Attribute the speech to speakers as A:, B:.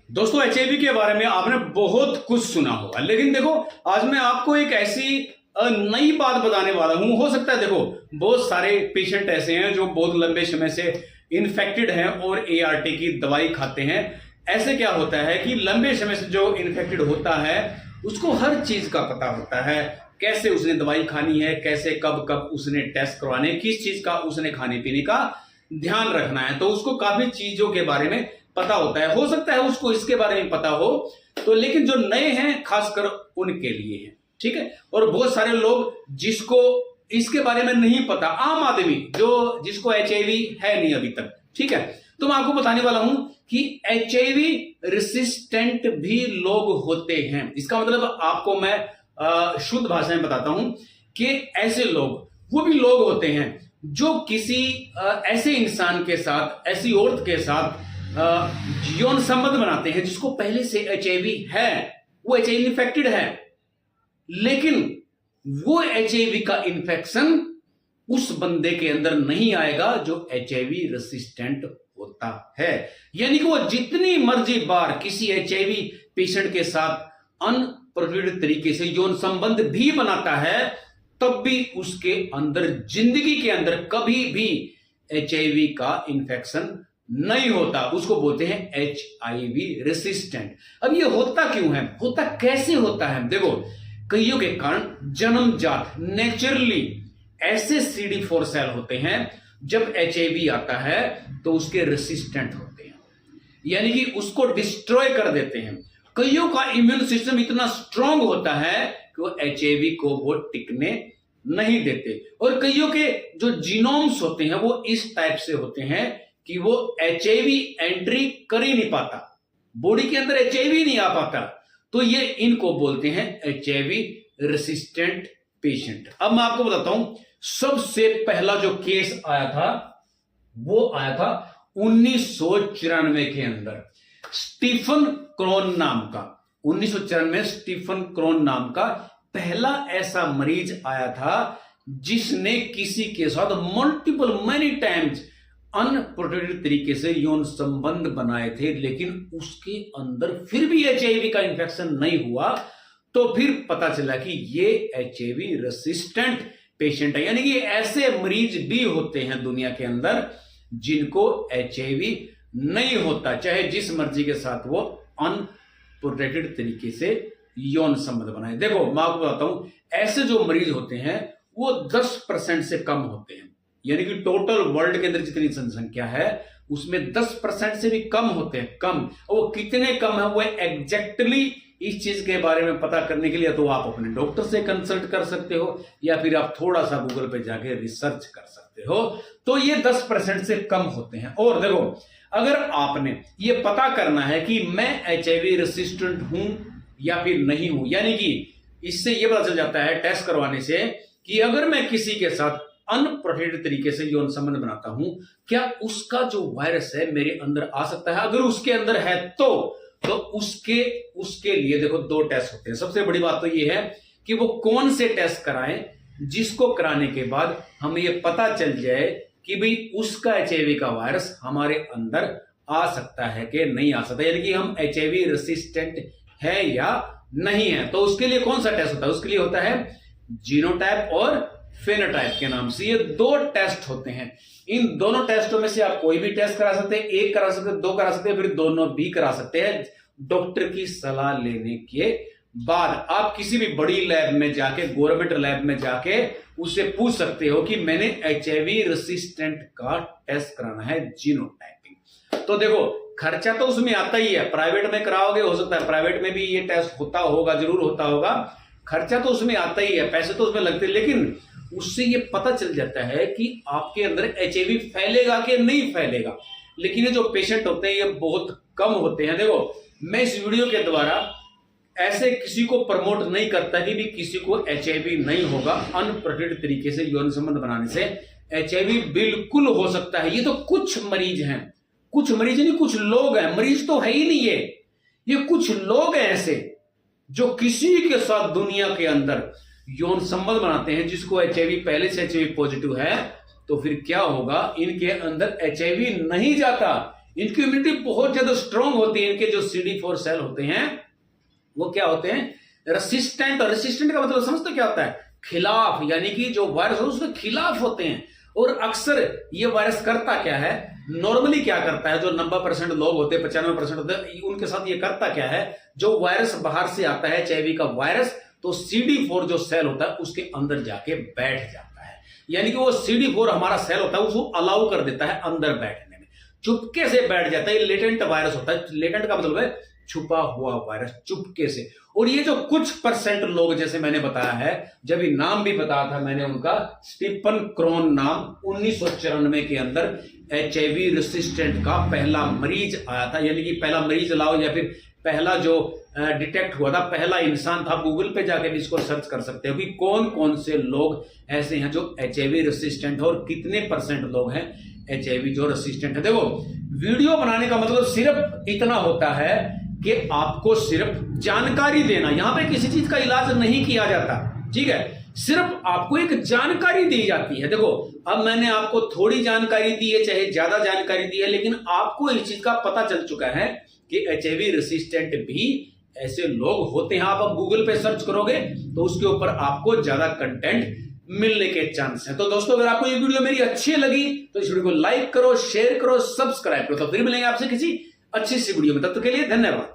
A: दोस्तों एचआईवी के बारे में आपने बहुत कुछ सुना होगा, लेकिन देखो आज मैं आपको एक ऐसी नई बात बताने वाला हूं। हो सकता है देखो बहुत सारे पेशेंट ऐसे हैं जो बहुत लंबे समय से इन्फेक्टेड हैं और एआरटी की दवाई खाते हैं। ऐसे क्या होता है कि लंबे समय से जो इन्फेक्टेड होता है उसको हर चीज का पता होता है, कैसे उसने दवाई खानी है, कैसे कब कब उसने टेस्ट करवाने, किस चीज का उसने खाने पीने का ध्यान रखना है, तो उसको काफी चीजों के बारे में पता होता है। हो सकता है उसको इसके बारे में पता हो तो, लेकिन जो नए हैं खासकर उनके लिए है, ठीक है। और बहुत सारे लोग जिसको इसके बारे में नहीं पता, आम आदमी जो जिसको एचआईवी है नहीं अभी तक, ठीक है। तो मैं आपको बताने वाला हूं कि एचआईवी रेसिस्टेंट भी लोग होते हैं। इसका मतलब आपको मैं शुद्ध भाषा में बताता हूं कि ऐसे लोग वो भी लोग होते हैं जो किसी ऐसे इंसान के साथ, ऐसी औरत के साथ यौन संबंध बनाते हैं जिसको पहले से एचआईवी है, वो एचआईवी इन्फेक्टेड है, लेकिन वो एचआईवी का इन्फेक्शन उस बंदे के अंदर नहीं आएगा जो एचआईवी रेसिस्टेंट होता है। यानी कि वो जितनी मर्जी बार किसी एचआईवी पेशेंट के साथ अनप्रोटेक्टेड तरीके से यौन संबंध भी बनाता है, तब भी उसके अंदर, जिंदगी के अंदर कभी भी एचआईवी का इन्फेक्शन नहीं होता। उसको बोलते हैं एचआईवी रेसिस्टेंट। अब ये होता क्यों है, होता कैसे होता है? देखो कईयों के कारण जन्मजात नेचुरली ऐसे CD4 सेल होते हैं, जब एचआईवी आता है तो उसके रेसिस्टेंट होते हैं, यानी कि उसको डिस्ट्रॉय कर देते हैं। कईयों का इम्यून सिस्टम इतना स्ट्रांग होता है कि वो एचआईवी को वो टिकने नहीं देते। और कईयों के जो जीनोम्स होते हैं वो इस टाइप से होते हैं कि वो एचआईवी एंट्री कर ही नहीं पाता, बॉडी के अंदर एचआईवी नहीं आ पाता, तो ये इनको बोलते हैं एचआईवी रेसिस्टेंट पेशेंट। अब मैं आपको बताता हूं, सबसे पहला जो केस आया था वो आया था 1994 के अंदर। स्टीफन क्रॉन नाम का, 1994 में स्टीफन क्रॉन नाम का पहला ऐसा मरीज आया था जिसने किसी के साथ मल्टीपल मैनी टाइम्स अनप्रोटेक्टेड तरीके से यौन संबंध बनाए थे, लेकिन उसके अंदर फिर भी एचआईवी का इन्फेक्शन नहीं हुआ। तो फिर पता चला कि ये एचआईवी रेसिस्टेंट पेशेंट है। यानी कि ऐसे मरीज भी होते हैं दुनिया के अंदर जिनको एचआईवी नहीं होता, चाहे जिस मर्जी के साथ वो अनप्रोटेक्टेड तरीके से यौन संबंध बनाए। देखो मैं आपको बताता हूं, ऐसे जो मरीज होते हैं वो 10% से कम होते हैं, यानी कि टोटल वर्ल्ड के अंदर जितनी जनसंख्या है उसमें 10% से भी कम होते हैं, कम। और वो कितने कम है वो एग्जैक्टली इस चीज के बारे में पता करने के लिए तो आप अपने डॉक्टर से कंसल्ट कर सकते हो या फिर आप थोड़ा सा गूगल पे जाके रिसर्च कर सकते हो। तो ये 10% से कम होते हैं। और देखो अगर आपने ये पता करना है कि मैं एचआईवी रेसिस्टेंट हूं या फिर नहीं हूं, यानी कि इससे ये पता चल जाता है टेस्ट करवाने से कि अगर मैं किसी के साथ अनप्रोटेक्टेड तरीके से यौन संबंध बनाता हूं, क्या उसका जो वायरस है मेरे अंदर आ सकता है। अगर उसके अंदर है तो उसके लिए देखो 2 टेस्ट होते हैं। सबसे बड़ी बात तो ये है कि वो कौन से टेस्ट कराएं जिसको कराने के बाद हमें ये पता चल जाए कि भाई उसका एचआईवी का वायरस हमारे अंदर आ सकता है कि नहीं आ सकता, यानी कि हम एचआईवी रेसिस्टेंट है या नहीं है। तो उसके लिए कौन सा टेस्ट होता है? उसके लिए होता है जीनोटाइप और फेनोटाइप के नाम से। ये 2 टेस्ट होते हैं। इन दोनों टेस्टों में से आप कोई भी टेस्ट करा सकते हैं, एक करा सकते हैं, 2 करा सकते हैं, फिर दोनों भी करा सकते हैं डॉक्टर की सलाह लेने के बाद। आप किसी भी बड़ी लैब में जाके, गवर्नमेंट लैब में जाके उससे पूछ सकते हो कि मैंने एचआईवी रेसिस्टेंट का टेस्ट कराना है, जीनोटाइपिंग। तो देखो खर्चा तो उसमें आता ही है, प्राइवेट में कराओगे, हो सकता है प्राइवेट में भी ये टेस्ट होता होगा, जरूर होता होगा, खर्चा तो उसमें आता ही है, पैसे तो उसमें लगते हैं, लेकिन उससे ये पता चल जाता है कि आपके अंदर एचआईवी फैलेगा कि नहीं फैलेगा। लेकिन ये जो पेशेंट होते हैं ये बहुत कम होते हैं। देखो मैं इस वीडियो के द्वारा ऐसे किसी को प्रमोट नहीं करता कि भी किसी को एचआईवी नहीं होगा। अनप्रोटेक्टेड तरीके से यौन संबंध बनाने से एचआईवी बिल्कुल हो सकता है। ये तो कुछ मरीज हैं, कुछ मरीज नहीं, कुछ लोग हैं, मरीज तो है ही नहीं ये कुछ लोग हैं ऐसे जो किसी के साथ दुनिया के अंदर यौन संबंध बनाते हैं जिसको एचआईवी, पहले से एचआईवी पॉजिटिव है, तो फिर क्या होगा, इनके अंदर एचआईवी नहीं जाता, इनकी इम्यूनिटी बहुत ज्यादा स्ट्रांग होती है। इनके जो CD4 सेल होते हैं वो क्या होते हैं, रेसिस्टेंट। और रेसिस्टेंट का मतलब समझते क्या होता है, खिलाफ, यानी कि जो वायरस हो उसके खिलाफ होते हैं। और अक्सर ये वायरस करता क्या है, नॉर्मली क्या करता है, जो 90% लोग होते हैं, 95% होते हैं, उनके साथ ये करता क्या है, जो वायरस बाहर से आता है HIV का वायरस, तो CD4 जो सेल होता है उसके अंदर जाके बैठ जाता है। यानी कि वो CD4 हमारा सेल होता है उसको अलाउ कर देता है अंदर बैठने में, चुपके से बैठ जाता है। ये लेटेंट वायरस होता है। लेटेंट का मतलब है छुपा हुआ वायरस, चुपके से। और ये जो कुछ % लोग, जैसे मैंने बताया है, जब ये नाम भी बताया था मैंने उनका, स्टीफन क्रोन नाम, 1994 के अंदर HIV रेसिस्टेंट का पहला मरीज आया था। यानी कि पहला मरीज लाओ या फिर पहला जो डिटेक्ट हुआ था, पहला इंसान था। गूगल पे जाके भी इसको सर्च कर सकते हो कि कौन कौन से लोग ऐसे हैं जो HIV रेसिस्टेंट है और कितने % लोग हैं HIV जो रेसिस्टेंट है। देखो, वीडियो बनाने का मतलब सिर्फ इतना होता है कि आपको सिर्फ जानकारी देना। यहां पे किसी चीज का इलाज नहीं किया जाता, ठीक है, सिर्फ आपको एक जानकारी दी जाती है। देखो, अब मैंने आपको थोड़ी जानकारी दी है, चाहे ज्यादा जानकारी दी है, लेकिन आपको इस चीज का पता चल चुका है कि HIV रेसिस्टेंट भी ऐसे लोग होते हैं। आप अब गूगल पे सर्च करोगे तो उसके ऊपर आपको ज्यादा कंटेंट मिलने के चांस है। तो दोस्तों, अगर आपको ये वीडियो मेरी अच्छी लगी तो इस वीडियो को लाइक करो, शेयर करो, सब्सक्राइब करो। तो फिर मिलेंगे आपसे किसी अच्छी सी वीडियो में, तब तक के लिए धन्यवाद।